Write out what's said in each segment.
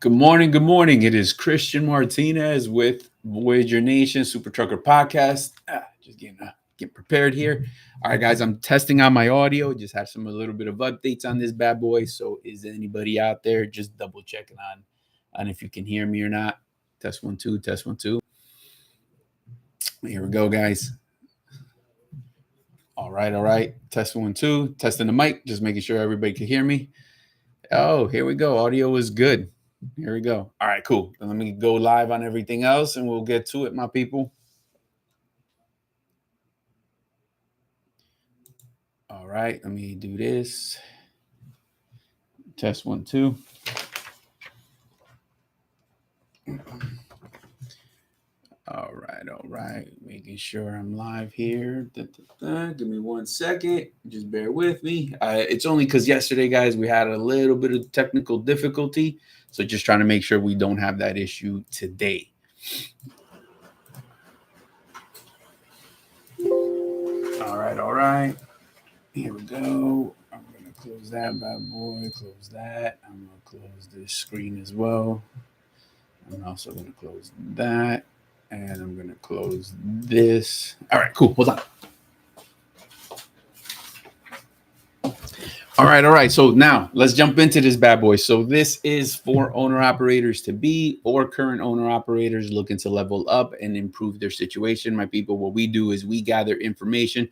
Good morning. Good morning. It is Christian Martinez with Voyager Nation Super Trucker Podcast. Just getting prepared here. All right, guys. I'm testing out my audio. Just had a little bit of updates on this bad boy. So, is anybody out there just double checking on if you can hear me or not? Test 1 2. Test 1 2. Here we go, guys. All right. All right. Test 1 2. Testing the mic. Just making sure everybody can hear me. Oh, here we go. Audio is good. Here we go. All right, cool. Let me go live on everything else and we'll get to it, my people. All right, let me do this. Test 1 2. All right. Making sure I'm live here. Give me 1 second. Just bear with me. It's only because yesterday, guys, we had a little bit of technical difficulty. So just trying to make sure we don't have that issue today. All right. Here we go. I'm going to close that bad boy. Close that. I'm going to close this screen as well. I'm also going to close that. And I'm going to close this. All right, cool. Hold on. All right. So now let's jump into this bad boy. So this is for owner operators to be or current owner operators looking to level up and improve their situation. My people, what we do is we gather information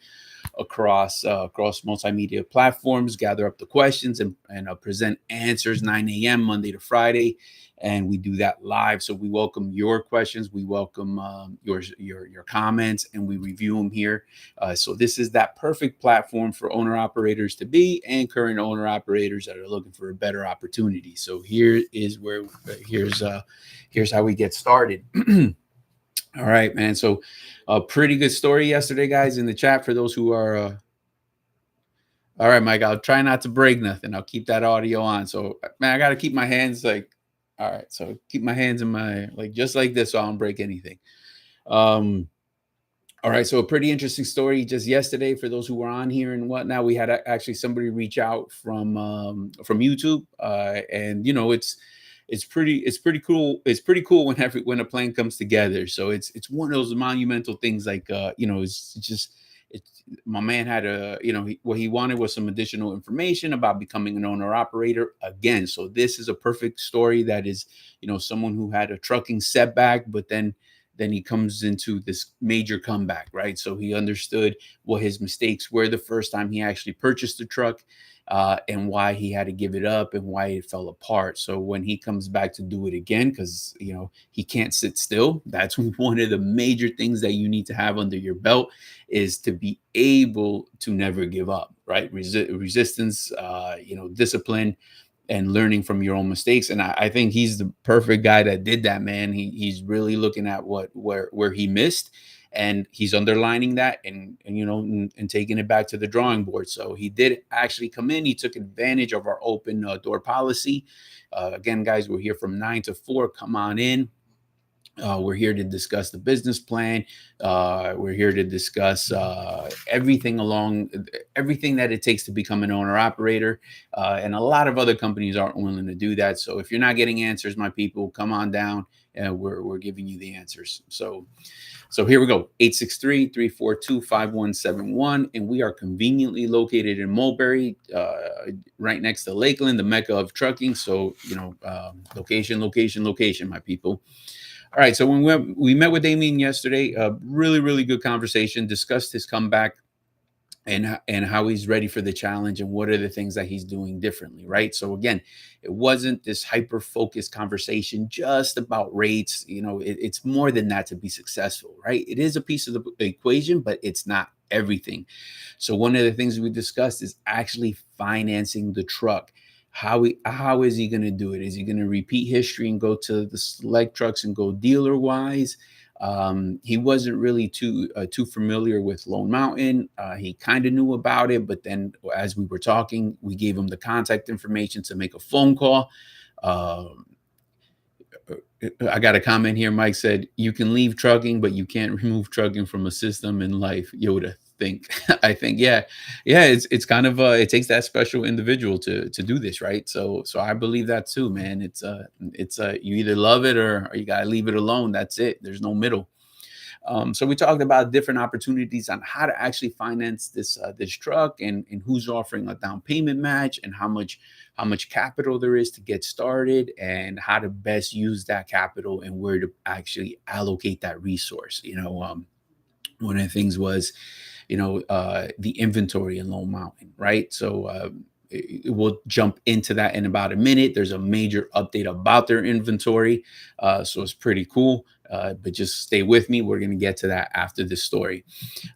across multimedia platforms, gather up the questions and present answers 9 a.m. Monday to Friday. And we do that live. So we welcome your questions. We welcome your comments, and we review them here. So this is that perfect platform for owner operators to be and current owner operators that are looking for a better opportunity. So here's how we get started. All right, man. So a pretty good story yesterday, guys, in the chat for those who are. All right, Mike, I'll try not to break nothing. I'll keep that audio on. So, man, I got to keep my hands all right. So keep my hands in my, just like this so I don't break anything. All right. So a pretty interesting story just yesterday for those who were on here and whatnot. We had actually somebody reach out from YouTube. And, it's pretty cool. It's pretty cool when a plan comes together. So it's one of those monumental things my man had what he wanted was some additional information about becoming an owner operator again. So this is a perfect story that is, someone who had a trucking setback, but then he comes into this major comeback, right? So he understood what his mistakes were the first time he actually purchased the truck, and why he had to give it up and why it fell apart. So when he comes back to do it again, because he can't sit still, that's one of the major things that you need to have under your belt, is to be able to never give up, right? Resistance, discipline, and learning from your own mistakes. And I think he's the perfect guy that did that, man. He's really looking at where he missed, and he's underlining that and taking it back to the drawing board. So he did actually come in. He took advantage of our open door policy. Again, guys, we're here from 9 to 4. Come on in. We're here to discuss the business plan. We're here to discuss everything that it takes to become an owner operator. And a lot of other companies aren't willing to do that. So if you're not getting answers, my people, come on down and we're giving you the answers. So here we go. 863-342-5171. And we are conveniently located in Mulberry, right next to Lakeland, the mecca of trucking. So, location, my people. All right, so when we met with Damien yesterday, a really, really good conversation, discussed his comeback and how he's ready for the challenge and what are the things that he's doing differently, right? So again, it wasn't this hyper-focused conversation just about rates. It's more than that to be successful, right? It is a piece of the equation, but it's not everything. So one of the things we discussed is actually financing the truck. How is he going to do it? Is he going to repeat history and go to the select trucks and go dealer wise? He wasn't really too familiar with Lone Mountain. He kind of knew about it, but then as we were talking, we gave him the contact information to make a phone call. I got a comment here. Mike said, "You can leave trucking, but you can't remove trucking from a system in life." Yoda, think. I think, yeah, it's kind of it takes that special individual to do this, right? So I believe that too, man. It's you either love it or you gotta leave it alone. That's it. There's no middle. So we talked about different opportunities on how to actually finance this truck, and who's offering a down payment match, and how much capital there is to get started, and how to best use that capital, and where to actually allocate that resource. One of the things was, the inventory in Lone Mountain, right? So we'll jump into that in about a minute. There's a major update about their inventory, so it's pretty cool. But just stay with me. We're going to get to that after this story.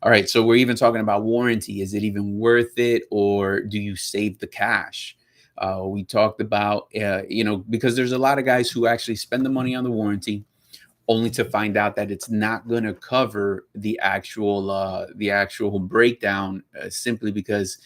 All right. So we're even talking about warranty. Is it even worth it, or do you save the cash? We talked about, because there's a lot of guys who actually spend the money on the warranty, only to find out that it's not going to cover the actual breakdown, simply because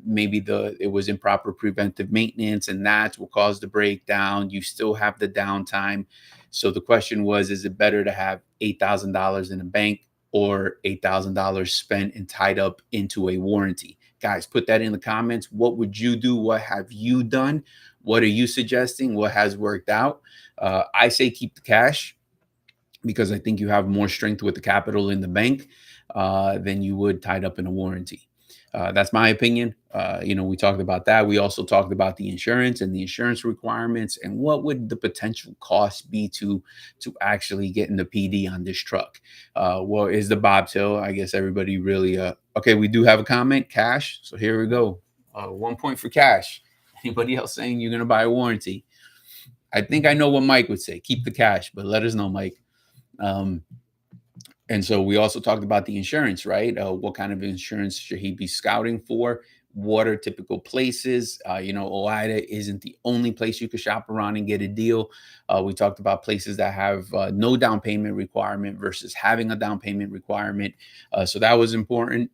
maybe it was improper preventive maintenance, and that's what caused the breakdown. You still have the downtime. So the question was, is it better to have $8,000 in a bank, or $8,000 spent and tied up into a warranty? Guys, put that in the comments. What would you do? What have you done? What are you suggesting? What has worked out? I say keep the cash, because I think you have more strength with the capital in the bank than you would tied up in a warranty. That's my opinion. We talked about that. We also talked about the insurance and the insurance requirements, and what would the potential cost be to actually getting the PD on this truck. Well, is the bobtail? I guess everybody really. Okay, we do have a comment, Cash. So here we go. 1 point for Cash. Anybody else saying you're gonna buy a warranty? I think I know what Mike would say. Keep the cash, but let us know, Mike. Um, and so we also talked about the insurance, right? What kind of insurance should he be scouting for? What are typical places? OIDA isn't the only place you could shop around and get a deal. We talked about places that have no down payment requirement versus having a down payment requirement. So that was important.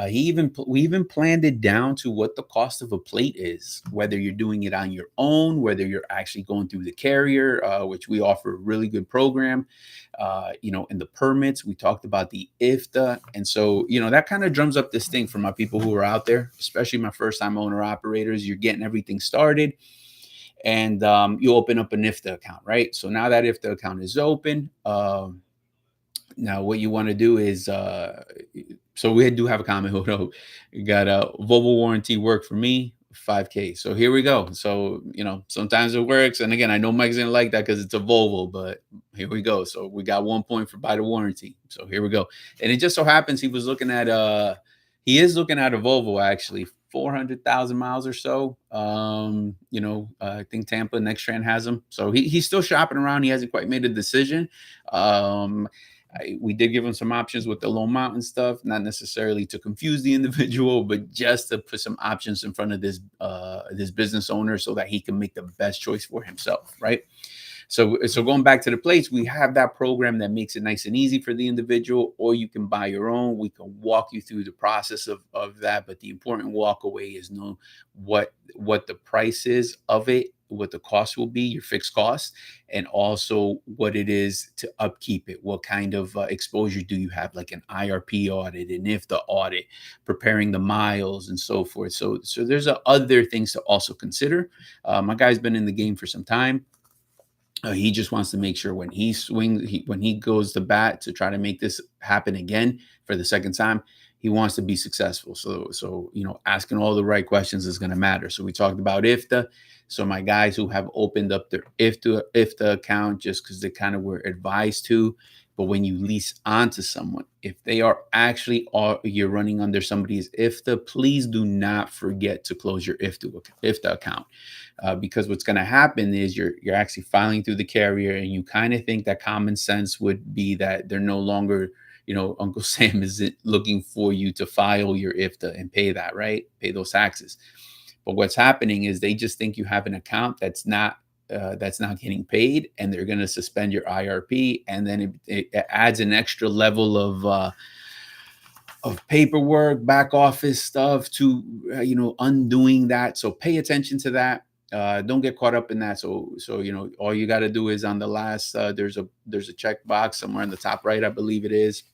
We even planned it down to what the cost of a plate is, whether you're doing it on your own, whether you're actually going through the carrier, which we offer a really good program. And the permits, we talked about the IFTA. And so, that kind of drums up this thing for my people who are out there, especially my first time owner operators. You're getting everything started, and you open up an IFTA account, right? So now that IFTA account is open, now what you want to do is, so we do have a comment. Hold on. You got a Volvo warranty work for me, 5K. So here we go. So, sometimes it works. And again, I know Mike's gonna like that because it's a Volvo, but here we go. So we got 1 point for buy the warranty. So here we go. And it just so happens he is looking at a Volvo, actually, 400,000 miles or so. I think Tampa Nextran has them. So he's still shopping around. He hasn't quite made a decision. We did give him some options with the Lone Mountain stuff, not necessarily to confuse the individual, but just to put some options in front of this business owner, so that he can make the best choice for himself, right? So going back to the plates, we have that program that makes it nice and easy for the individual, or you can buy your own. We can walk you through the process of that, but the important walk away is know what the price is of it, what the cost will be, your fixed cost, and also what it is to upkeep it. What kind of exposure do you have, like an IRP audit, an IFTA audit, preparing the miles, and so forth. So there's other things to also consider. My guy's been in the game for some time. He just wants to make sure when he swings, when he goes to bat to try to make this happen again for the second time, he wants to be successful. So asking all the right questions is going to matter. So we talked about IFTA. So my guys who have opened up their IFTA account just because they kind of were advised to, but when you lease onto someone, if they are actually you're running under somebody's IFTA, please do not forget to close your IFTA account, because what's going to happen is you're actually filing through the carrier, and you kind of think that common sense would be that they're no longer, Uncle Sam isn't looking for you to file your IFTA and pay that, right? Pay those taxes. But what's happening is they just think you have an account that's not getting paid, and they're going to suspend your IRP, and then it adds an extra level of paperwork, back office stuff to undoing that. So pay attention to that. Don't get caught up in that. So all you got to do is on the last there's a check box somewhere in the top right, I believe it is.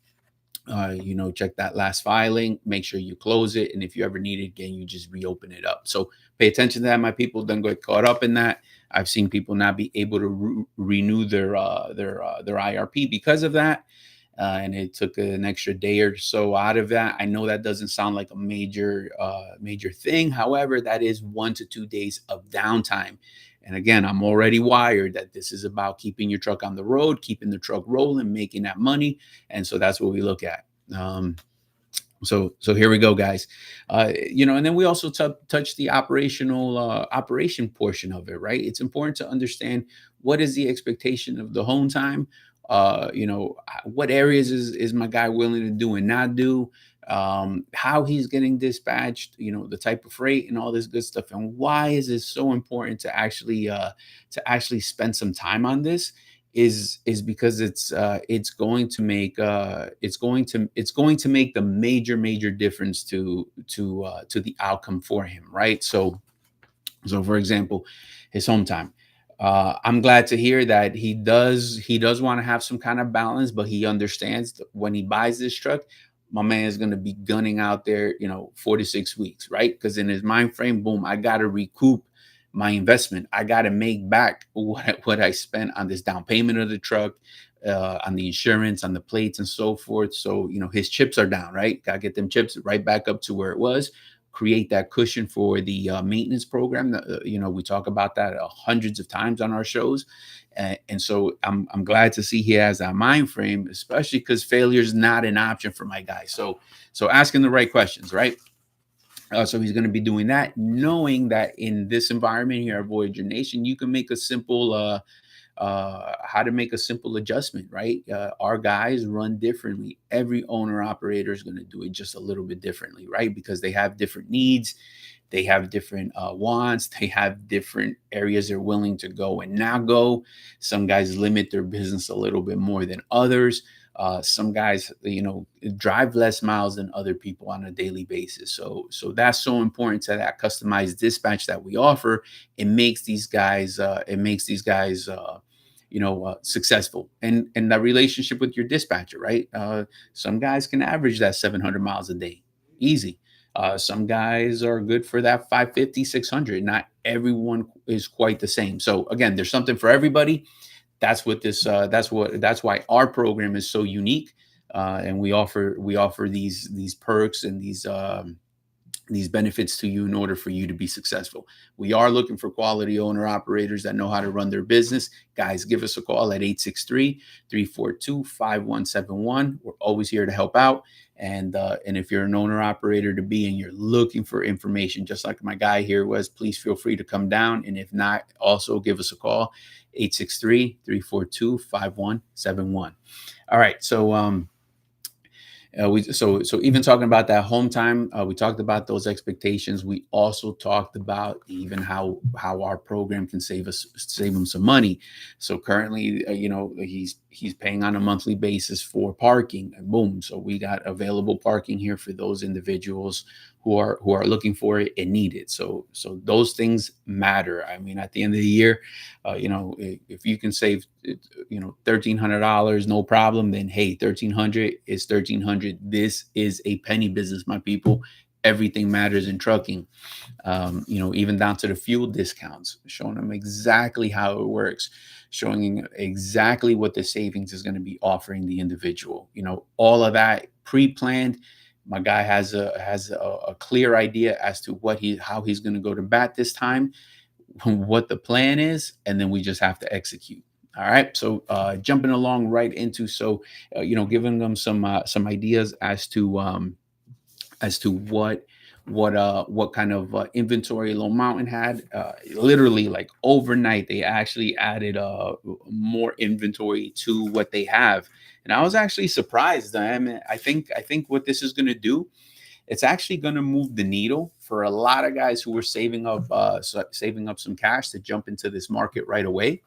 check that last filing, make sure you close it, and if you ever need it again, you just reopen it up. So pay attention to that, my people. Don't get caught up in that. I've seen people not be able to renew their IRP because of that, and it took an extra day or so out of that. I know that doesn't sound like a major thing. However, that is 1 to 2 days of downtime. And again, I'm already wired that this is about keeping your truck on the road, keeping the truck rolling, making that money, and so that's what we look at. So here we go, guys. And then we also touch the operation portion of it, right? It's important to understand what is the expectation of the home time. What areas is my guy willing to do and not do, how he's getting dispatched, the type of freight and all this good stuff. And why is it so important to actually spend some time on this? Is because it's going to make the major difference to the outcome for him, right? So for example, his home time. I'm glad to hear that he does want to have some kind of balance, but he understands that when he buys this truck, my man is going to be gunning out there, 4 to 6 weeks, right? Because in his mind frame, boom, I got to recoup my investment. I got to make back what I spent on this down payment of the truck, on the insurance, on the plates, and so forth. So his chips are down, right? Got to get them chips right back up to where it was. Create that cushion for the maintenance program. We talk about that hundreds of times on our shows, and so I'm glad to see he has that mind frame, especially because failure is not an option for my guy. So asking the right questions, right? So he's going to be doing that, knowing that in this environment here at Voyager Nation, you can make a simple how to make a simple adjustment, right? Our guys run differently. Every owner operator is going to do it just a little bit differently, right? Because they have different needs, they have different wants, they have different areas they're willing to go and not go. Some guys limit their business a little bit more than others. Some guys, drive less miles than other people on a daily basis. So that's so important to that customized dispatch that we offer. It makes these guys, successful, and that relationship with your dispatcher, right? Some guys can average that 700 miles a day, easy. Some guys are good for that 550, 600. Not everyone is quite the same. So again, there's something for everybody. That's why our program is so unique, and we offer these perks and these benefits to you in order for you to be successful. We are looking for quality owner operators that know how to run their business. Guys, give us a call at 863-342-5171. We're always here to help out. And if you're an owner operator to be and you're looking for information, just like my guy here was, please feel free to come down. And if not, also give us a call, 863-342-5171. All right. So even talking about that home time, we talked about those expectations. We also talked about even how our program can save him some money. So currently, he's paying on a monthly basis for parking. And boom, so we got available parking here for those individuals who are looking for it and need it. So those things matter. I mean, at the end of the year, if you can save $1,300, no problem, then hey, 1,300 is 1,300. This is a penny business, my people. Everything matters in trucking. Even down to the fuel discounts, showing them exactly how it works, showing exactly what the savings is going to be offering the individual. All of that pre-planned. My guy has a clear idea as to how he's going to go to bat this time, what the plan is, and then we just have to execute. All right. So jumping along right into giving them some ideas as to what kind of inventory Lone Mountain had. Literally, like overnight, they actually added more inventory to what they have, and I was actually surprised. I mean, I think what this is going to do, it's actually going to move the needle for a lot of guys who were saving up some cash to jump into this market right away.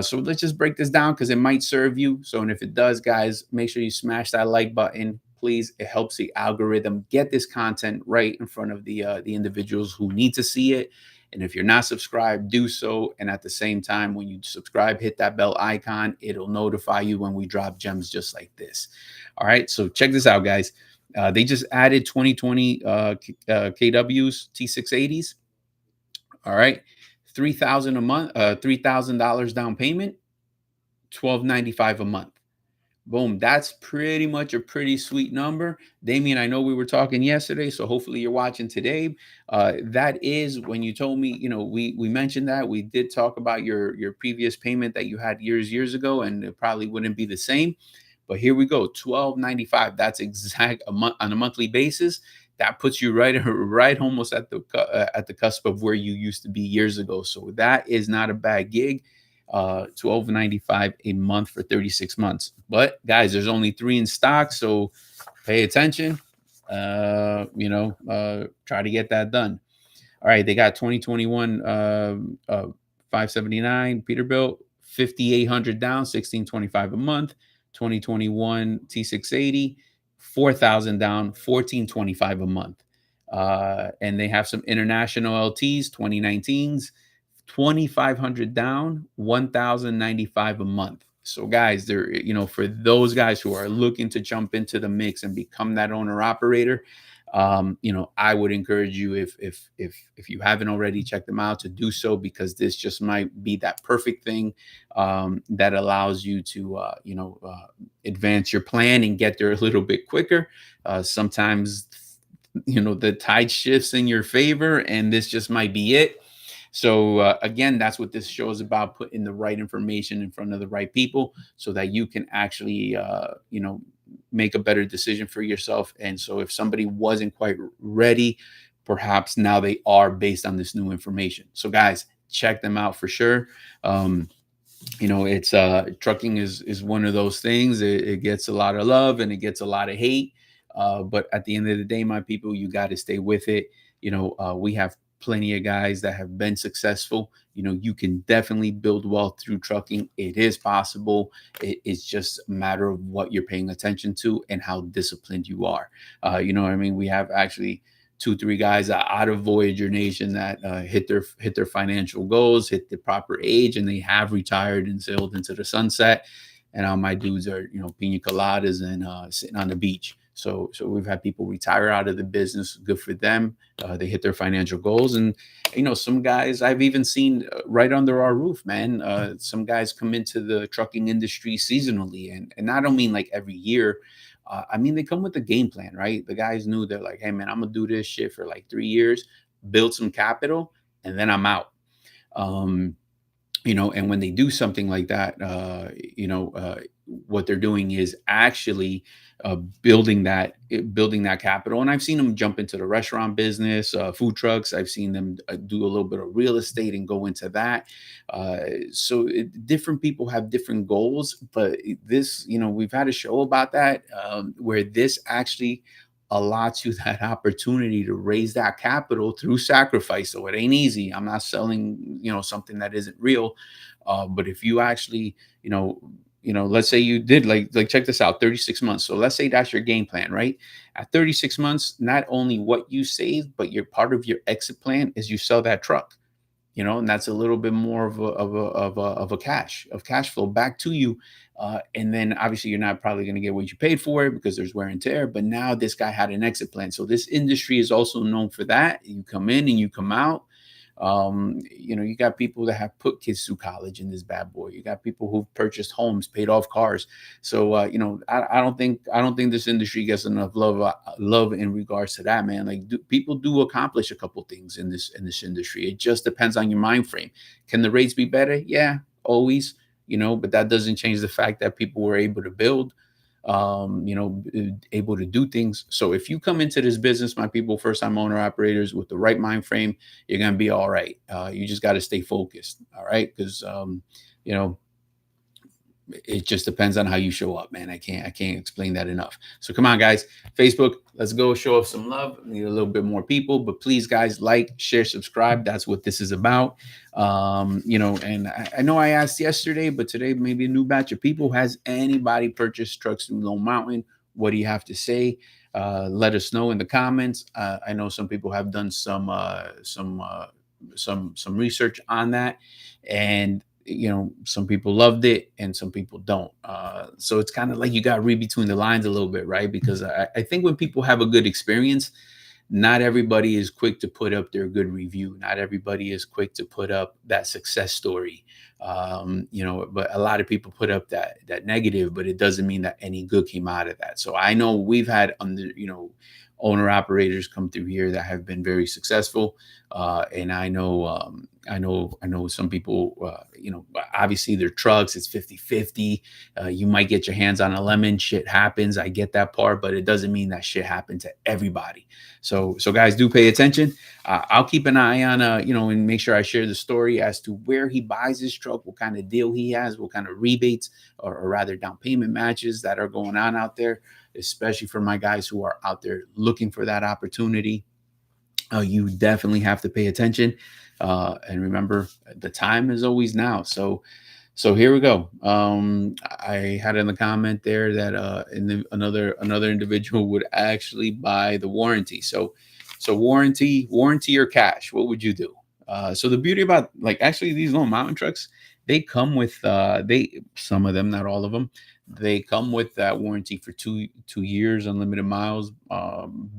So let's just break this down because it might serve you. So, and if it does, guys, make sure you smash that like button. Please, it helps the algorithm get this content right in front of the individuals who need to see it. And if you're not subscribed, do so. And at the same time, when you subscribe, hit that bell icon. It'll notify you when we drop gems just like this. All right. So check this out, guys. They just added 2020 KWs T680s. All right. 3,000 a month, $3,000 down payment, 1295 a month. Boom. That's pretty much a pretty sweet number. Damien, I know we were talking yesterday, so hopefully you're watching today. That is when you told me, we mentioned that we did talk about your previous payment that you had years ago, and it probably wouldn't be the same. But here we go, $12.95. That's exact a month on a monthly basis. That puts you right almost at the cusp of where you used to be years ago. So that is not a bad gig. $12.95 a month for 36 months. But guys, there's only 3 in stock, so pay attention. Try to get that done. All right, they got 2021 579 Peterbilt, 5,800 down, 1625 a month. 2021 T680, 4,000 down, 1425 a month. And they have some international LTs, 2019s, 2,500 down, 1,095 a month. So guys, they're, for those guys who are looking to jump into the mix and become that owner operator, I would encourage you, if you haven't already checked them out, to do so, because this just might be that perfect thing that allows you to advance your plan and get there a little bit quicker. Sometimes the tide shifts in your favor, and this just might be it. So again, that's what this show is about: putting the right information in front of the right people so that you can actually make a better decision for yourself. And so if somebody wasn't quite ready, perhaps now they are, based on this new information. So guys, check them out for sure. It's trucking is one of those things. It gets a lot of love and it gets a lot of hate. But at the end of the day, my people, you got to stay with it. We have plenty of guys that have been successful. You can definitely build wealth through trucking. It is possible. It's just a matter of what you're paying attention to and how disciplined you are. We have actually 2-3 guys out of Voyager Nation that hit their financial goals, hit the proper age, and they have retired and sailed into the sunset. And all my dudes are, pina coladas and sitting on the beach. So we've had people retire out of the business. Good for them. They hit their financial goals. And, some guys I've even seen right under our roof, man. Some guys come into the trucking industry seasonally. And I don't mean like every year. I mean, they come with a game plan, right? The guys knew they're like, hey, man, I'm going to do this shit for like 3 years, build some capital, and then I'm out. And when they do something like that, what they're doing is actually building that capital. And I've seen them jump into the restaurant business, food trucks. I've seen them do a little bit of real estate and go into that. Different people have different goals, but this, we've had a show about that where this actually allows you that opportunity to raise that capital through sacrifice. So it ain't easy. I'm not selling, something that isn't real. But if you actually, let's say you did like check this out, 36 months. So let's say that's your game plan, right? At 36 months, not only what you save, but your part of your exit plan is you sell that truck, and that's a little bit more of cash flow back to you. And then obviously you're not probably going to get what you paid for it because there's wear and tear. But now this guy had an exit plan. So this industry is also known for that. You come in and you come out. You got people that have put kids through college in this bad boy. You got people who've purchased homes, paid off cars. So, I don't think this industry gets enough love in regards to that, man. Like people do accomplish a couple things in this industry. It just depends on your mind frame. Can the rates be better? Yeah, always, but that doesn't change the fact that people were able to build, able to do things. So if you come into this business, my people, first time owner operators, with the right mind frame, you're going to be all right. You just got to stay focused. All right. Because, it just depends on how you show up, man. I can't explain that enough. So come on, guys. Facebook, let's go show us some love. We need a little bit more people, but please, guys, like, share, subscribe. That's what this is about. And I know I asked yesterday, but today maybe a new batch of people. Has anybody purchased trucks through Lone Mountain? What do you have to say? Let us know in the comments. I know some people have done some some research on that, and some people loved it and some people don't. So it's kind of like you got to read between the lines a little bit, right? Because I think when people have a good experience, not everybody is quick to put up their good review. Not everybody is quick to put up that success story. But a lot of people put up that negative, but it doesn't mean that any good came out of that. So I know we've had owner operators come through here that have been very successful. And I know some people, obviously their trucks, it's 50-50. You might get your hands on a lemon, shit happens. I get that part, but it doesn't mean that shit happened to everybody. So guys, do pay attention. I'll keep an eye on, and make sure I share the story as to where he buys his truck, what kind of deal he has, what kind of rebates or rather down payment matches that are going on out there, especially for my guys who are out there looking for that opportunity. You definitely have to pay attention. And remember, the time is always now. So here we go. I had in the comment there that another individual would actually buy the warranty. So warranty or cash, what would you do? So the beauty about actually these little mountain trucks, they come with some of them, not all of them, they come with that warranty for 2 years, unlimited miles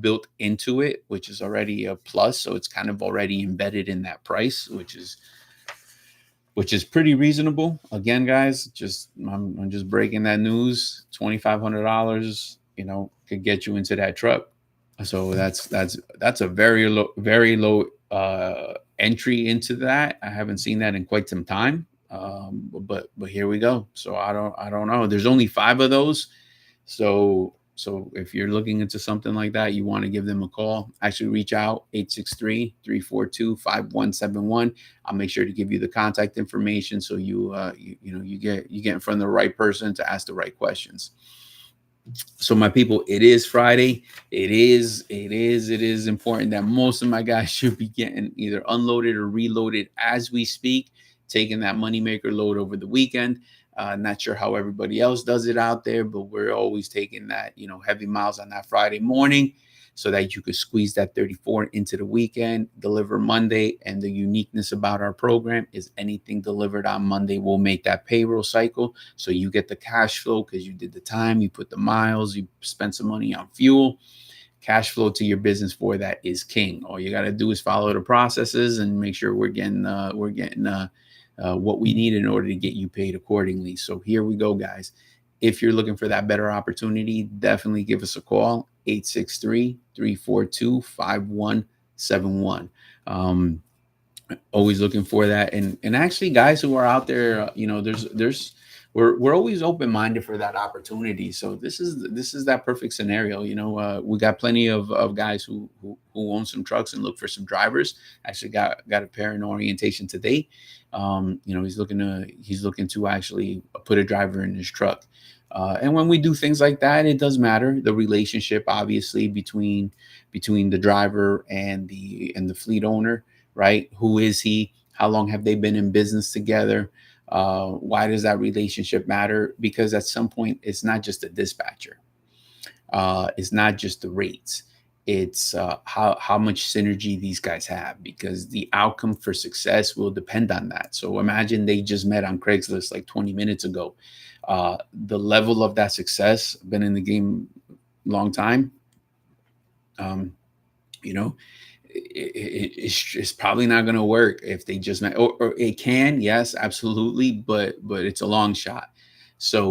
built into it, which is already a plus. So it's kind of already embedded in that price, which is pretty reasonable. Again, guys, I'm just breaking that news. $2,500, could get you into that truck. So that's a very low entry into that. I haven't seen that in quite some time. But here we go. So I don't know. There's only 5 of those. So if you're looking into something like that, you want to give them a call, actually reach out 863-342-5171. I'll make sure to give you the contact information. So you get in front of the right person to ask the right questions. So my people, it is Friday. It is important that most of my guys should be getting either unloaded or reloaded as we speak, taking that moneymaker load over the weekend. Not sure how everybody else does it out there, but we're always taking that, heavy miles on that Friday morning so that you could squeeze that 34 into the weekend, deliver Monday. And the uniqueness about our program is anything delivered on Monday will make that payroll cycle. So you get the cash flow because you did the time, you put the miles, you spent some money on fuel. Cash flow to your business for that is king. All you got to do is follow the processes and make sure we're getting what we need in order to get you paid accordingly. So here we go, guys. If you're looking for that better opportunity, definitely give us a call, 863-342-5171. Always looking for that. And actually, guys who are out there, we're always open-minded for that opportunity. So this is that perfect scenario. We got plenty of guys who own some trucks and look for some drivers. Actually got a pair in orientation today. He's looking to actually put a driver in his truck. And when we do things like that, it does matter the relationship, obviously, between the driver and the fleet owner, right? Who is he? How long have they been in business together? Why does that relationship matter? Because at some point, it's not just a dispatcher. It's not just the rates. It's how much synergy these guys have, because the outcome for success will depend on that. So imagine they just met on Craigslist like 20 minutes ago. The level of that success, been in the game a long time, it's probably not going to work if they just met, or it can, yes, absolutely, but it's a long shot. So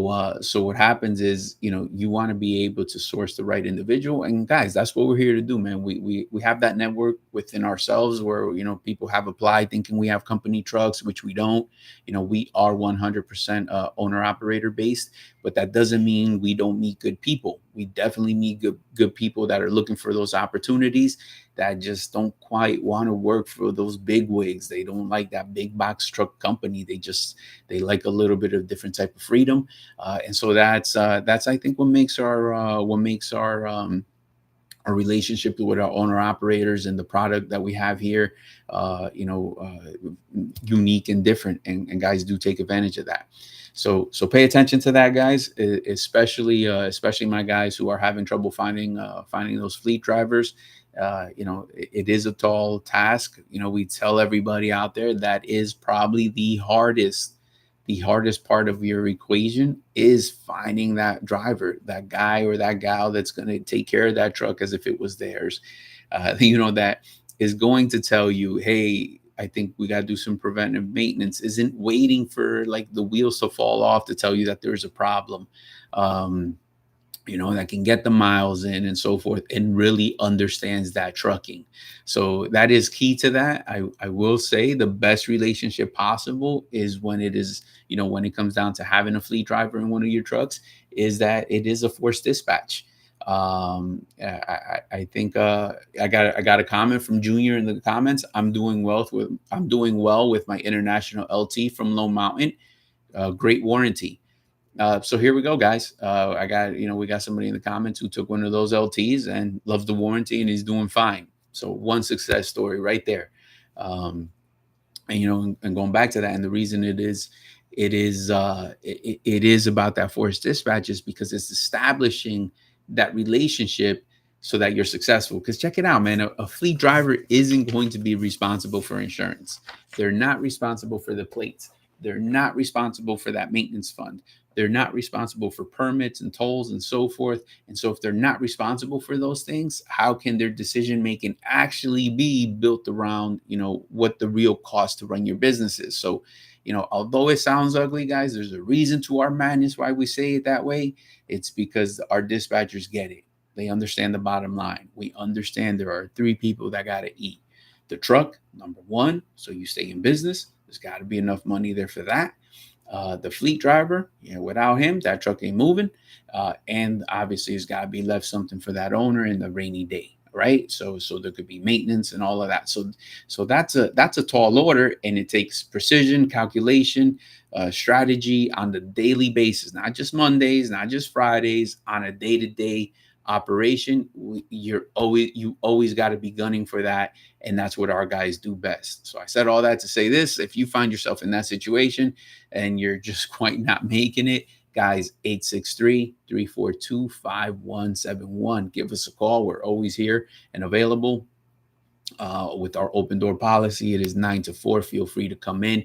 what happens is, you want to be able to source the right individual. And guys, that's what we're here to do, man. We have that network within ourselves where, people have applied thinking we have company trucks, which we don't. We are 100% owner operator based, but that doesn't mean we don't meet good people. We definitely meet good people that are looking for those opportunities, that just don't quite want to work for those big wigs. They don't like that big box truck company. They like a little bit of different type of freedom. And so that's I think what makes our relationship with our owner operators and the product that we have here, unique and different. And guys do take advantage of that. So pay attention to that, guys, especially my guys who are having trouble finding those fleet drivers. It is a tall task. We tell everybody out there that is probably the hardest part of your equation is finding that driver, that guy or that gal that's going to take care of that truck as if it was theirs. That is going to tell you, hey, I think we got to do some preventive maintenance, isn't waiting for like the wheels to fall off to tell you that there's a problem. That can get the miles in and so forth, and really understands that trucking. So that is key to that. I will say the best relationship possible is when it is, when it comes down to having a fleet driver in one of your trucks, is that it is a forced dispatch. I think I got a comment from Junior in the comments. I'm doing well with my international LT from Lone Mountain. Great warranty. So here we go, guys. We got somebody in the comments who took one of those LTs and loves the warranty, and he's doing fine. So one success story right there. And going back to that, and the reason it is about that forced dispatch is because it's establishing that relationship so that you're successful. Because check it out, man, a fleet driver isn't going to be responsible for insurance. They're not responsible for the plates. They're not responsible for that maintenance fund. They're not responsible for permits and tolls and so forth. And so if they're not responsible for those things, how can their decision making actually be built around, what the real cost to run your business is? So, although it sounds ugly, guys, there's a reason to our madness why we say it that way. It's because our dispatchers get it. They understand the bottom line. We understand there are three people that got to eat. The truck, number one, so you stay in business. There's got to be enough money there for that. The fleet driver, without him, that truck ain't moving. And obviously, it's got to be left something for that owner in the rainy day, right? So there could be maintenance and all of that. So that's a tall order, and it takes precision, calculation, strategy on the daily basis, not just Mondays, not just Fridays, on a day-to-day operation. You always got to be gunning for that, and that's what our guys do best. So I said all that to say this: if you find yourself in that situation and you're just quite not making it, guys, 863-342-5171, give us a call. We're always here and available. With our open door policy, it is 9 to 4. Feel free to come in.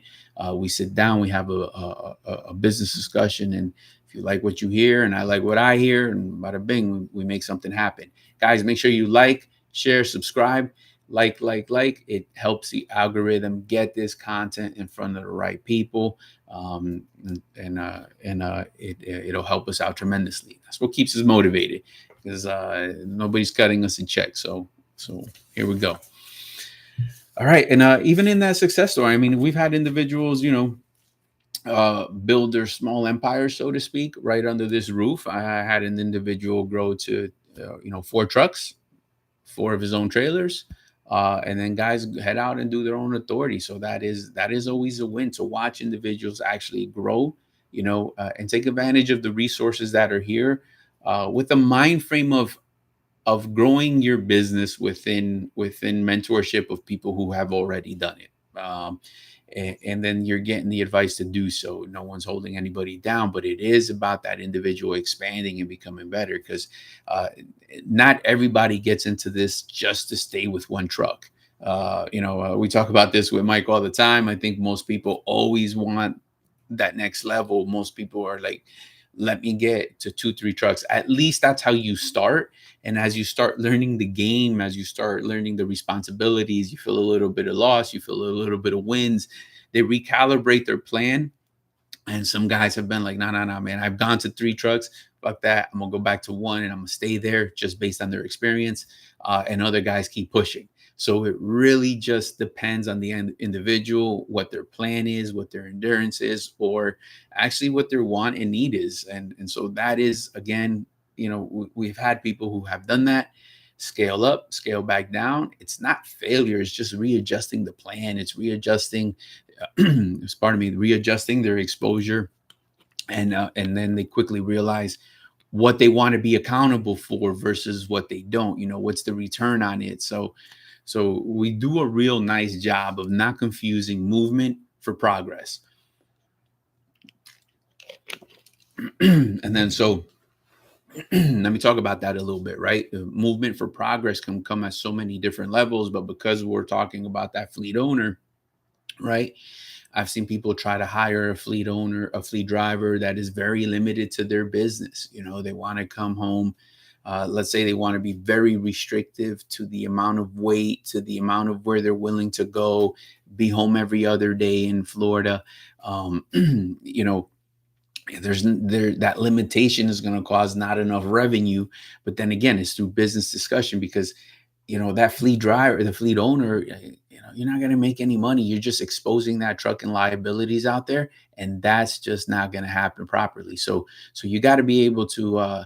We sit down, we have a business discussion, and if you like what you hear and I like what I hear, and bada bing, we make something happen. Guys, make sure you like, share, subscribe. Like. It helps the algorithm get this content in front of the right people. It'll help us out tremendously. That's what keeps us motivated, because nobody's cutting us a check. So here we go. All right. And even in that success story, I mean, we've had individuals, build their small empire, so to speak, right under this roof. I had an individual grow to, 4 trucks, 4 of his own trailers. And then guys head out and do their own authority. So that is always a win, to watch individuals actually grow, and take advantage of the resources that are here, with the mind frame of growing your business within mentorship of people who have already done it. And then you're getting the advice to do so. No one's holding anybody down, but it is about that individual expanding and becoming better, because not everybody gets into this just to stay with one truck. We talk about this with Mike all the time. I think most people always want that next level. Most people are like, let me get to 2-3 trucks. At least that's how you start. And as you start learning the game, as you start learning the responsibilities, you feel a little bit of loss, you feel a little bit of wins. They recalibrate their plan. And some guys have been like, no, man, I've gone to 3 trucks. Fuck that. I'm going to go back to 1, and I'm going to stay there just based on their experience. And other guys keep pushing. So it really just depends on the individual, what their plan is, what their endurance is, or actually what their want and need is. And so that is, again, we've had people who have done that, scale up, scale back down. It's not failure. It's just readjusting the plan. It's readjusting, readjusting their exposure. And then they quickly realize what they want to be accountable for versus what they don't. What's the return on it? So we do a real nice job of not confusing movement for progress. And then so Let me talk about that a little bit, right? The movement for progress can come at so many different levels, but because we're talking about that fleet owner, right? I've seen people try to hire a fleet owner, a fleet driver that is very limited to their business. They want to come home. Let's say they want to be very restrictive to the amount of weight, to the amount of where they're willing to go, be home every other day in Florida. Um, you know, that limitation is going to cause not enough revenue. But then again, it's through business discussion, because that fleet driver, the fleet owner, you're not going to make any money. You're just exposing that truck and liabilities out there, and that's just not going to happen properly. So you got to be able to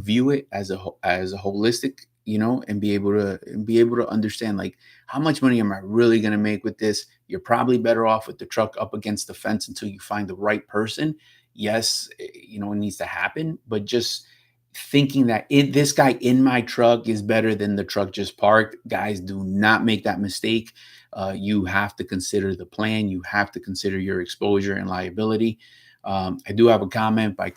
view it as as a holistic, and be able to understand, like, how much money am I really going to make with this? You're probably better off with the truck up against the fence until you find the right person. Yes, it needs to happen, but just thinking that this guy in my truck is better than the truck just parked. Guys, do not make that mistake. You have to consider the plan. You have to consider your exposure and liability. I do have a comment by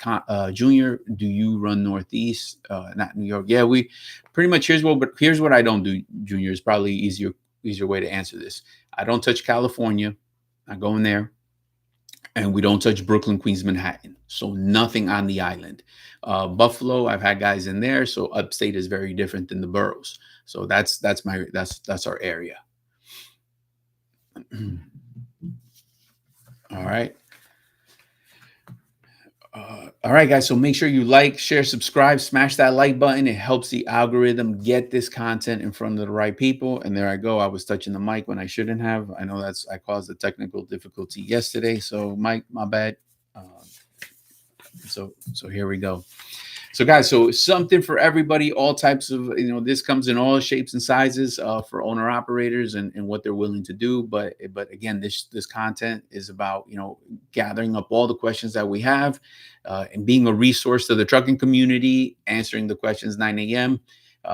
Junior. Do you run Northeast, not New York? Yeah, we pretty much. Here's what I don't do, Junior. Is probably easier way to answer this. I don't touch California. I go in there. And we don't touch Brooklyn, Queens, Manhattan. So nothing on the island. Buffalo, I've had guys in there. So upstate is very different than the boroughs. So that's our area. All right. All right, guys. So make sure you like, share, subscribe, smash that like button. It helps the algorithm get this content in front of the right people. And there I go. I was touching the mic when I shouldn't have. I know I caused a technical difficulty yesterday. So Mike, my bad. So here we go. So guys, so something for everybody, all types of, this comes in all shapes and sizes for owner operators and what they're willing to do. But again, this content is about, gathering up all the questions that we have and being a resource to the trucking community, answering the questions 9 a.m.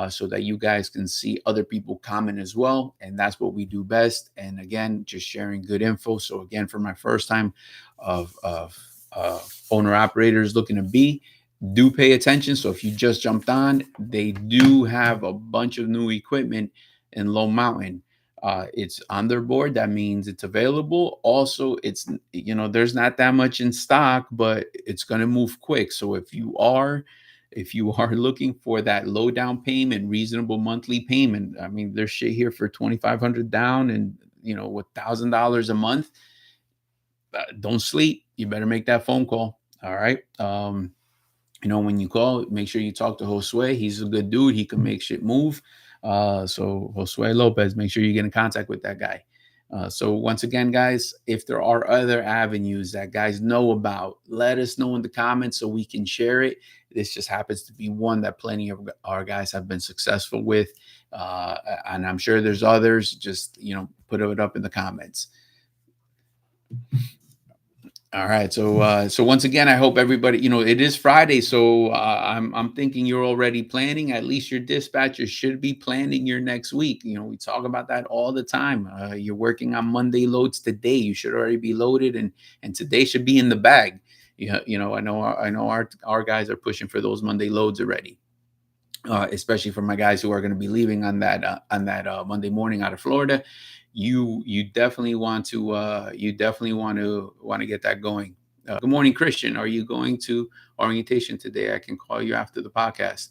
So that you guys can see other people comment as well. And that's what we do best. And again, just sharing good info. So again, for my first time of owner operators looking to do pay attention. So if you just jumped on, they do have a bunch of new equipment in Lone Mountain. It's on their board. That means it's available. Also, it's, there's not that much in stock, but it's going to move quick. So if you are looking for that low down payment, reasonable monthly payment, I mean, there's shit here for $2,500 down and, with $1,000 a month. Don't sleep. You better make that phone call. All right. When you call, make sure you talk to Josue. He's a good dude. He can make shit move. So Josue Lopez, make sure you get in contact with that guy. So once again, guys, if there are other avenues that guys know about, let us know in the comments so we can share it. This just happens to be one that plenty of our guys have been successful with. And I'm sure there's others. Just, put it up in the comments. All right. So once again, I hope everybody, it is Friday. So I'm thinking you're already planning. At least your dispatcher should be planning your next week. We talk about that all the time. You're working on Monday loads today. You should already be loaded, and today should be in the bag. I know our guys are pushing for those Monday loads already. Especially for my guys who are going to be leaving on that Monday morning out of Florida. You definitely want to get that going. Good morning, Christian. Are you going to orientation today? I can call you after the podcast.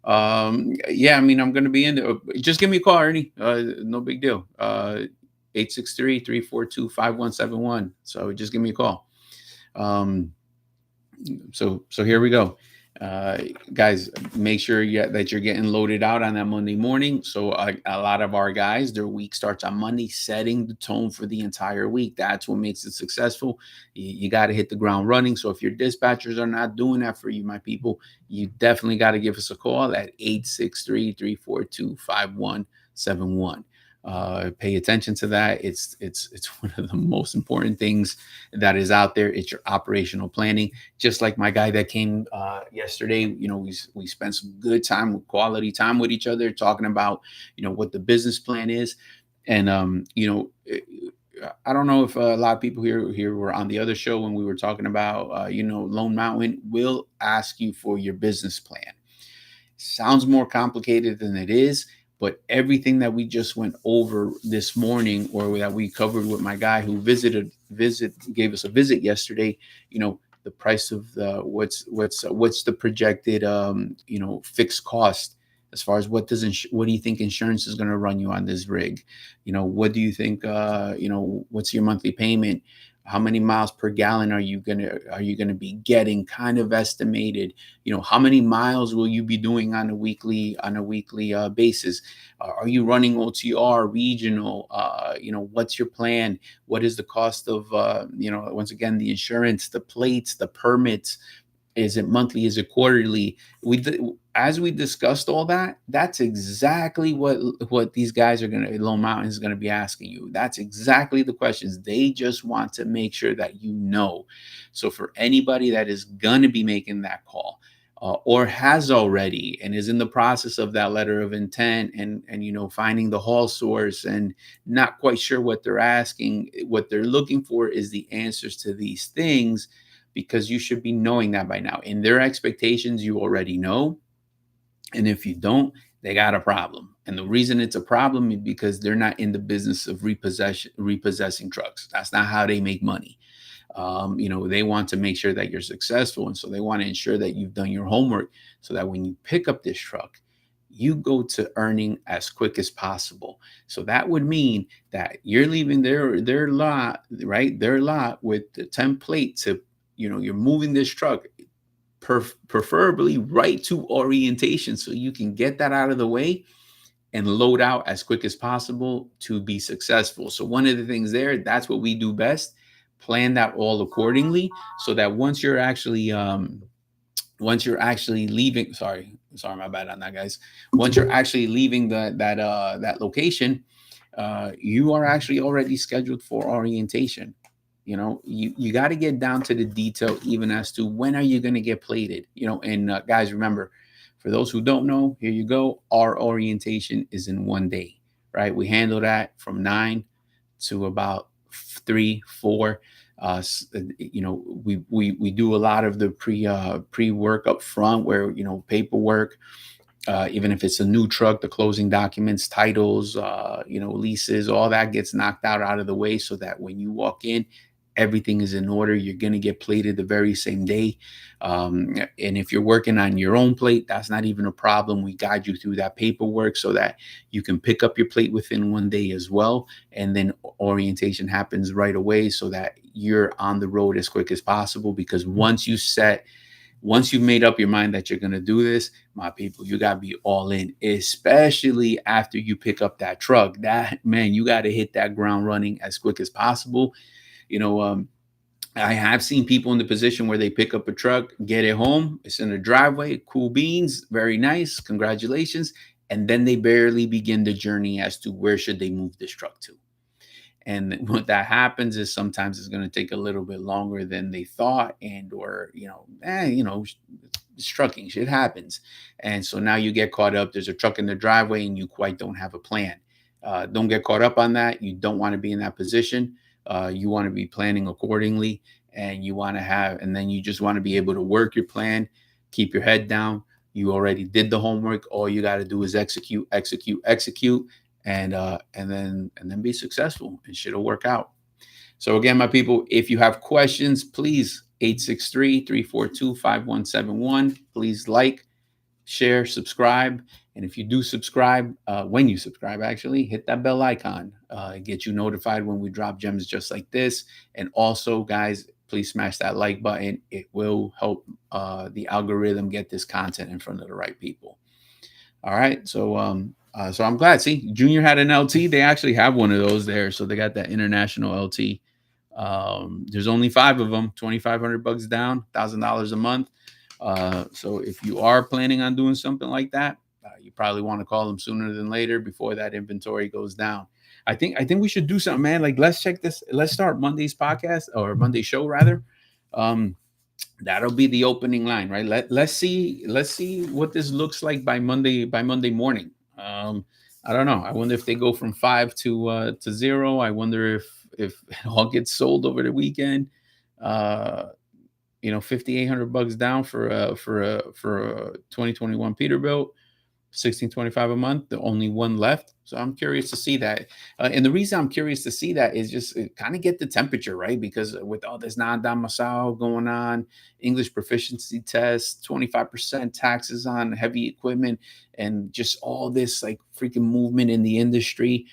Yeah, I mean, I'm going to be in there. Just give me a call, Ernie. No big deal. 863-342-5171. So just give me a call. So here we go. Guys, make sure that you're getting loaded out on that Monday morning. So a lot of our guys, their week starts on Monday, setting the tone for the entire week. That's what makes it successful. You got to hit the ground running. So if your dispatchers are not doing that for you, my people, you definitely got to give us a call at 863-342-5171. Pay attention to that. It's one of the most important things that is out there. It's your operational planning. Just like my guy that came yesterday, we spent some good time, quality time with each other, talking about what the business plan is, and I don't know if a lot of people here were on the other show when we were talking about, Lone Mountain will ask you for your business plan. Sounds more complicated than it is, but everything that we just went over this morning, or that we covered with my guy who gave us a visit yesterday, the price of the what's the projected fixed cost, as far as what do you think insurance is going to run you on this rig? What do you think, what's your monthly payment? How many miles per gallon are you gonna be getting, kind of estimated? How many miles will you be doing on a weekly basis? Are you running OTR regional? What's your plan? What is the cost of, once again, the insurance, the plates, the permits? Is it monthly? Is it quarterly? As we discussed all that, that's exactly what these guys are gonna Lone Mountain is gonna be asking you. That's exactly the questions. They just want to make sure that you know. So for anybody that is gonna be making that call, or has already and is in the process of that letter of intent, and finding the haul source and not quite sure what they're asking, what they're looking for is the answers to these things, because you should be knowing that by now. In their expectations, you already know. And if you don't, they got a problem. And the reason it's a problem is because they're not in the business of repossessing trucks. That's not how they make money. They want to make sure that you're successful. And so they want to ensure that you've done your homework, so that when you pick up this truck, you go to earning as quick as possible. So that would mean that you're leaving their lot, right? Their lot with the template to, you're moving this truck preferably right to orientation, so you can get that out of the way and load out as quick as possible to be successful. So one of the things there, that's what we do best. Plan that all accordingly, so that once you're actually leaving, sorry, my bad on that, guys. Once you're actually leaving that location, you are actually already scheduled for orientation. You got to get down to the detail, even as to when are you going to get plated. And guys, remember, for those who don't know, here you go. Our orientation is in one day, right? We handle that from 9 to about 3, 4. We do a lot of the pre work up front, where paperwork, even if it's a new truck, the closing documents, titles, leases, all that gets knocked out of the way, so that when you walk in, everything is in order. You're going to get plated the very same day. And if you're working on your own plate, that's not even a problem. We guide you through that paperwork so that you can pick up your plate within one day as well. And then orientation happens right away, so that you're on the road as quick as possible. Because once you've made up your mind that you're going to do this, my people, you got to be all in, especially after you pick up that truck. That, man, you got to hit that ground running as quick as possible. I have seen people in the position where they pick up a truck, get it home, it's in the driveway, cool beans, very nice, congratulations. And then they barely begin the journey as to where should they move this truck to. And what that happens is sometimes it's going to take a little bit longer than they thought, it's trucking, shit happens. And so now you get caught up. There's a truck in the driveway and you quite don't have a plan. Don't get caught up on that. You don't want to be in that position. You want to be planning accordingly, and then you just want to be able to work your plan, keep your head down. You already did the homework. All you got to do is execute, and then be successful, and shit will work out. So again, my people, if you have questions, please 863-342-5171. Please like, share, subscribe. And if you do subscribe, when you subscribe, actually hit that bell icon. Get you notified when we drop gems just like this. And also, guys, please smash that like button. It will help the algorithm get this content in front of the right people. All right. So I'm glad. See, Junior had an LT. They actually have one of those there. So they got that international LT. There's only 5 of them, $2,500 down, $1,000 a month. So if you are planning on doing something like that, you probably want to call them sooner than later, before that inventory goes down. I think we should do something, man. Like, let's check this. Let's start Monday's podcast, or Monday show rather. That'll be the opening line, right? Let's see what this looks like by Monday morning. I don't know. I wonder if they go from 5 to 0. I wonder if if it all gets sold over the weekend, uh, 5,800 bucks down for a 2021 Peterbilt, 1625 a month, the only one left. So I'm curious to see that. And the reason I'm curious to see that is just kind of get the temperature, right? Because with all this non-domicile going on, English proficiency tests, 25% taxes on heavy equipment, and just all this like freaking movement in the industry.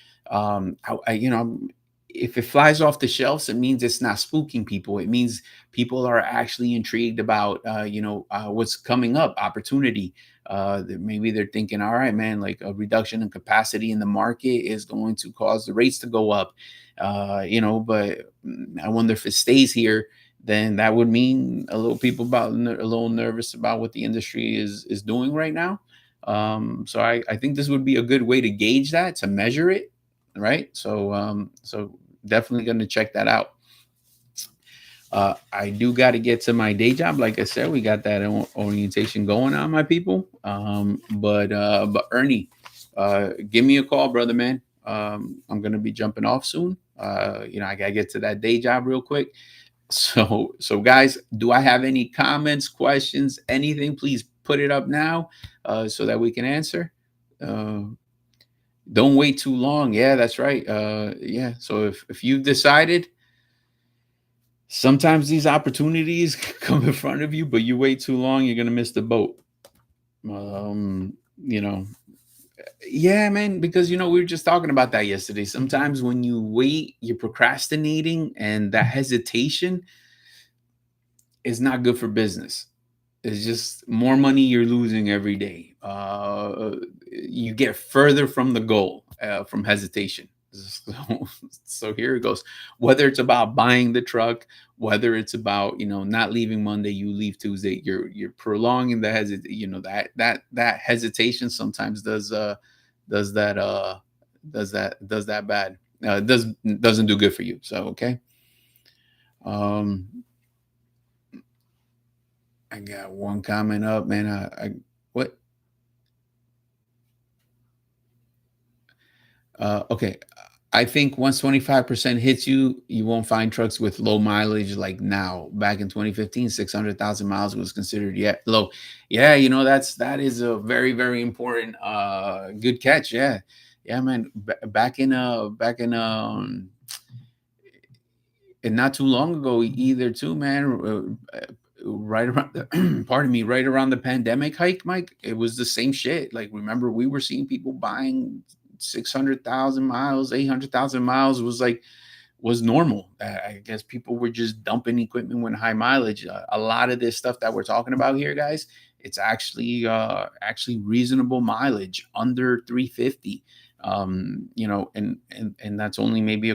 If it flies off the shelves, it means it's not spooking people. It means people are actually intrigued about, what's coming up, opportunity. Maybe they're thinking, all right, man, like a reduction in capacity in the market is going to cause the rates to go up. But I wonder if it stays here, then that would mean a little people about a little nervous about what the industry is doing right now. So I think this would be a good way to gauge that, to measure it, right? So definitely going to check that out. I do got to get to my day job. Like I said, we got that orientation going on, my people. But Ernie, give me a call, brother, man. I'm gonna be jumping off soon. I gotta get to that day job real quick. So guys, do I have any comments, questions, anything? Please put it up now, so that we can answer. Uh, don't wait too long. Yeah, that's right. Yeah. So if you've decided, sometimes these opportunities come in front of you, but you wait too long, you're gonna miss the boat. Um, you know, yeah, man, because we were just talking about that yesterday. Sometimes when you wait, you're procrastinating, and that hesitation is not good for business. It's just more money you're losing every day. You get further from the goal, from hesitation. So here it goes. Whether it's about buying the truck, whether it's about not leaving Monday, you leave Tuesday. You're prolonging the that hesitation sometimes does that does that bad. Doesn't do good for you. So okay. Um, I got one comment up, man. What? Okay. I think once 25% hits you, you won't find trucks with low mileage like now. Back in 2015, 600,000 miles was considered yet low. Yeah, that is a very, very important good catch. Yeah. Yeah, man. Back in and not too long ago either too, man. Right around the, pardon me, right around the pandemic hike, Mike, it was the same shit. Like, remember, we were seeing people buying 600,000 miles, 800,000 miles was normal. I guess people were just dumping equipment with high mileage. A lot of this stuff that we're talking about here, guys, it's actually reasonable mileage under 350. And that's only maybe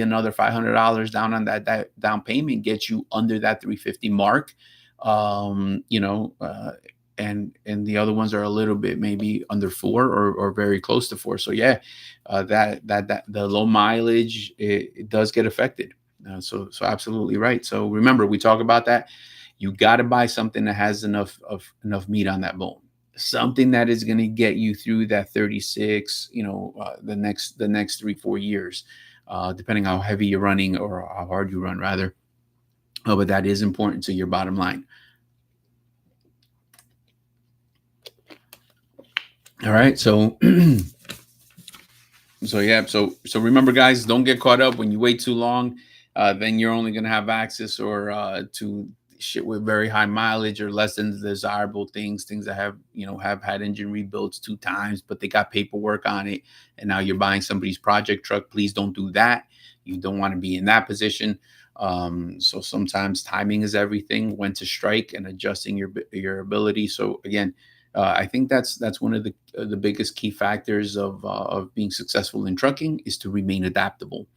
another $500 down on that down payment gets you under that 350 mark. um you know uh, and the other ones are a little bit maybe under four, or very close to four. So yeah, that the low mileage, it does get affected. So absolutely right. So remember, we talk about that. You got to buy something that has enough meat on that bone, something that is going to get you through that 36, the next 3-4 years, depending how heavy you're running or how hard you run, rather. But that is important to your bottom line. All right. So so yeah. So remember, guys, don't get caught up when you wait too long. Then you're only going to have access or to shit with very high mileage or less than desirable things that have had engine rebuilds 2 times, but they got paperwork on it, and now you're buying somebody's project truck. Please don't do that. You don't want to be in that position. So sometimes timing is everything, when to strike and adjusting your ability. So again, I think that's one of the biggest key factors of being successful in trucking, is to remain adaptable.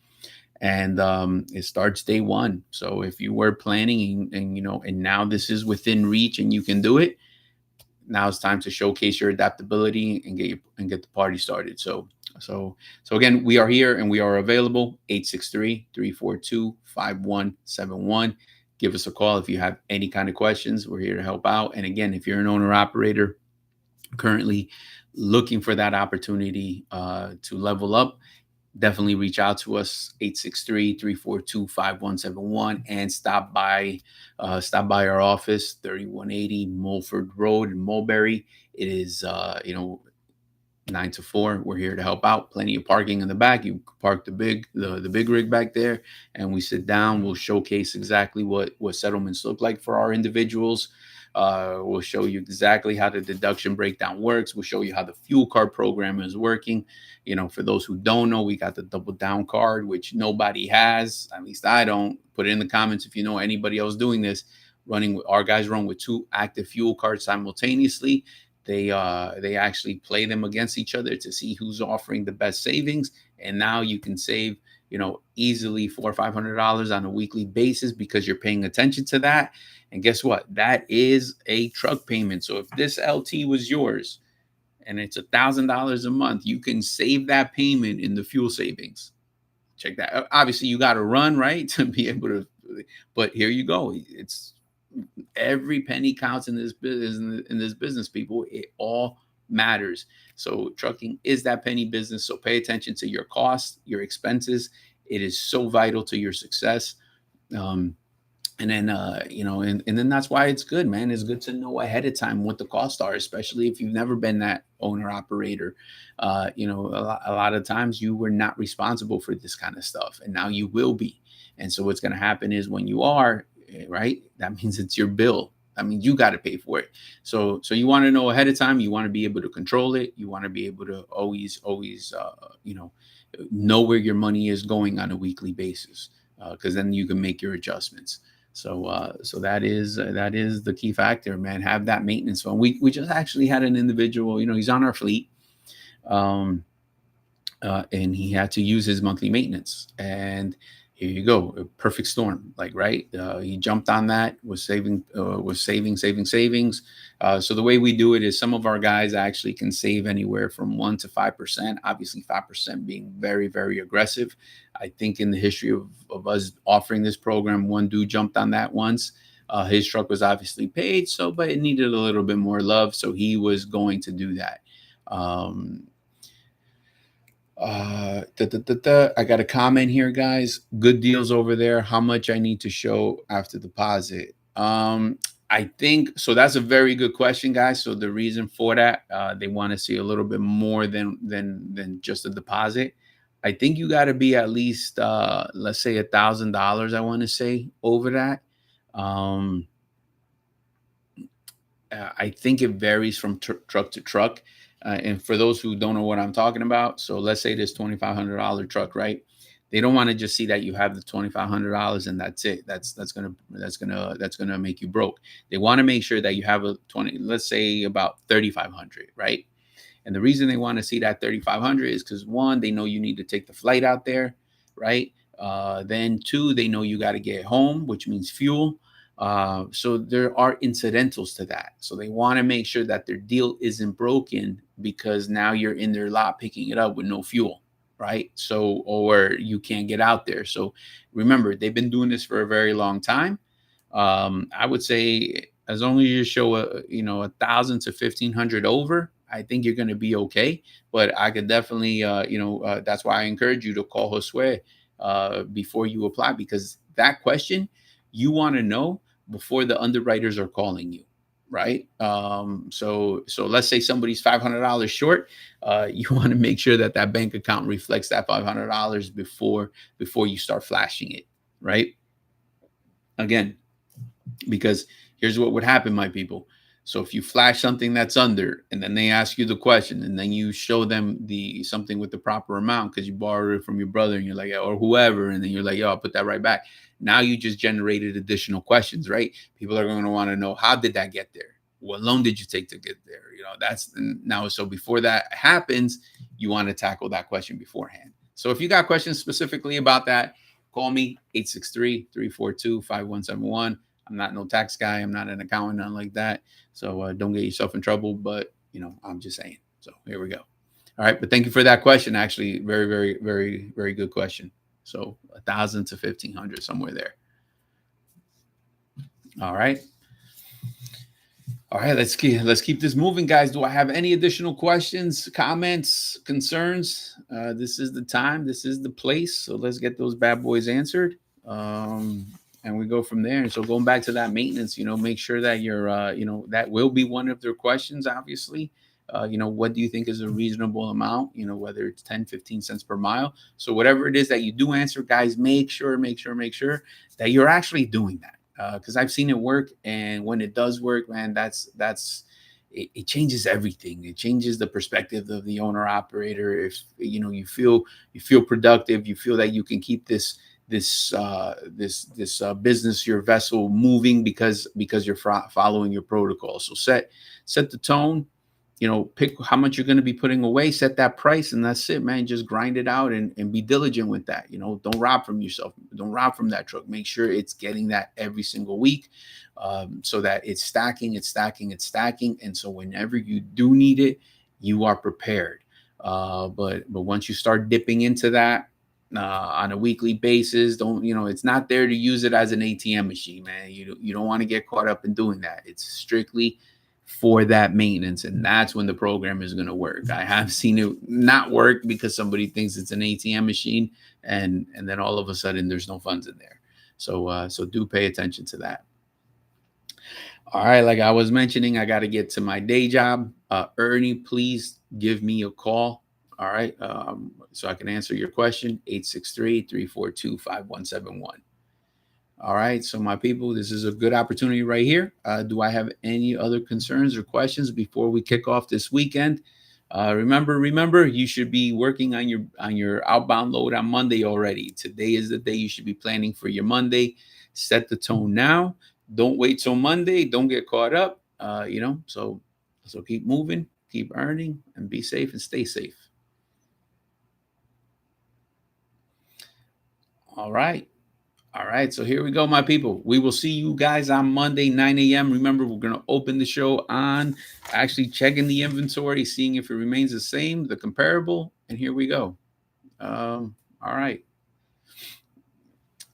And it starts day one. So if you were planning, and now this is within reach and you can do it, now it's time to showcase your adaptability and get the party started. So again, we are here and we are available. 863-342-5171. Give us a call if you have any kind of questions. We're here to help out. And again, if you're an owner operator currently looking for that opportunity to level up, definitely reach out to us 863-342-5171 and stop by our office 3180 Mulford Road in Mulberry. It is 9 to 4. We're here to help out. Plenty of parking in the back. You park the big rig back there, and we sit down. We'll showcase exactly what settlements look like for our individuals. We'll show you exactly how the deduction breakdown works. We'll show you how the fuel card program is working. For those who don't know, we got the double down card, which nobody has. At least I don't. Put it in the comments if you know anybody else doing this. Our guys run with 2 active fuel cards simultaneously. They actually play them against each other to see who's offering the best savings, and now you can save easily $400 or $500 on a weekly basis because you're paying attention to that. And guess what? That is a truck payment. So if this LT was yours and it's $1,000 a month, you can save that payment in the fuel savings. Check that. Obviously, you got to run, right, to be able to. But here you go. It's every penny counts in this business, people. It all matters. So trucking is that penny business. So pay attention to your costs, your expenses. It is so vital to your success. And then and then that's why it's good, man. It's good to know ahead of time what the costs are, especially if you've never been that owner operator. A lot of times you were not responsible for this kind of stuff, and now you will be. And so what's going to happen is when you are, right, that means it's your bill. I mean, you got to pay for it. So you want to know ahead of time. You want to be able to control it. You want to be able to always know where your money is going on a weekly basis, because then you can make your adjustments. So that is the key factor, man. Have that maintenance fund. We just actually had an individual, he's on our fleet, and he had to use his monthly maintenance. And here you go, a perfect storm, right? He jumped on that, was savings. So the way we do it is some of our guys actually can save anywhere from 1% to 5%. Obviously, 5% being very, very aggressive. I think in the history of us offering this program, one dude jumped on that once. His truck was obviously paid, but it needed a little bit more love, so he was going to do that. I got a comment here, guys. Good deals over there. How much I need to show after deposit? I think so. That's a very good question, guys. So the reason for that, they want to see a little bit more than just a deposit. I think you got to be at least, let's say $1,000. I want to say over that. I think it varies from truck to truck. And for those who don't know what I'm talking about, so let's say this $2,500 truck, right? They don't want to just see that you have the $2,500 and that's it. That's gonna make you broke. They want to make sure that you have let's say about 3,500, right? And the reason they want to see that 3,500 is because one, they know you need to take the flight out there, right? Then two, they know you got to get home, which means fuel. So there are incidentals to that. So they want to make sure that their deal isn't broken because now you're in their lot picking it up with no fuel, right? So, or you can't get out there. So remember, they've been doing this for a very long time. I would say as long as you show 1,000 to 1,500 over, I think you're going to be okay. But I could definitely, that's why I encourage you to call Josue before you apply, because that question you want to know before the underwriters are calling you, right? So let's say somebody's $500 short. You want to make sure that bank account reflects that $500 before you start flashing it, right? Again, because here's what would happen, my people. So if you flash something that's under, and then they ask you the question, and then you show them something with the proper amount because you borrowed it from your brother, and you're like, or whoever, and then you're like, yo, I'll put that right back. Now you just generated additional questions, right? People are going to want to know, how did that get there? What loan did you take to get there? So before that happens, you want to tackle that question beforehand. So if you got questions specifically about that, call me 863-342-5171. I'm not no tax guy. I'm not an accountant, nothing like that. So don't get yourself in trouble. But, I'm just saying. So here we go. All right. But thank you for that question. Actually, very, very, very, very good question. So 1,000 to 1,500, somewhere there. All right. All right, let's keep this moving, guys. Do I have any additional questions, comments, concerns? This is the time. This is the place. So let's get those bad boys answered, and we go from there. And so going back to that maintenance, make sure that you're, that will be one of their questions. Obviously, what do you think is a reasonable amount? Whether it's 10, 15 cents per mile. So whatever it is that you do answer, guys, make sure that you're actually doing that. Because I've seen it work, and when it does work, man, it changes everything. It changes the perspective of the owner operator. If you feel productive, you feel that you can keep this business, your vessel, moving because you're following your protocol. So set the tone. Pick how much you're going to be putting away, set that price, and that's it, man. Just grind it out and be diligent with that. Don't rob from yourself. Don't rob from that truck. Make sure it's getting that every single week, so that it's stacking. And so whenever you do need it, you are prepared. But once you start dipping into that on a weekly basis, it's not there to use it as an ATM machine, man. You don't want to get caught up in doing that. It's strictly for that maintenance, and that's when the program is going to work. I have seen it not work because somebody thinks it's an ATM machine, and then all of a sudden there's no funds in there. So do pay attention to that. All right, like I was mentioning, I got to get to my day job. Ernie, please give me a call. All right, so I can answer your question. 863-342-5171. All right, so my people, this is a good opportunity right here. Do I have any other concerns or questions before we kick off this weekend? Remember, you should be working on your outbound load on Monday already. Today is the day you should be planning for your Monday. Set the tone now. Don't wait till Monday. Don't get caught up. So keep moving, keep earning, and be safe and stay safe. All right. All right, so here we go, my people. We will see you guys on Monday, 9 a.m. Remember, we're going to open the show on actually checking the inventory, seeing if it remains the same, the comparable, and here we go. All right.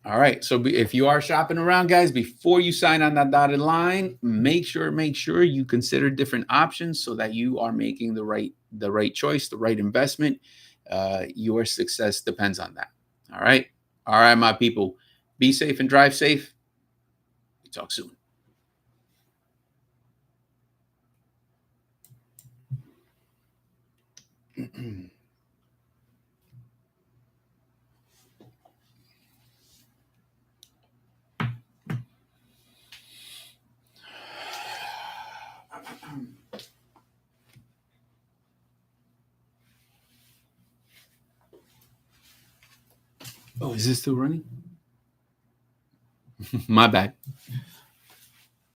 All right, so if you are shopping around, guys, before you sign on that dotted line, make sure you consider different options so that you are making the right choice, the right investment. Your success depends on that. All right, my people. Be safe and drive safe. We talk soon. Oh, is this still running? My bad.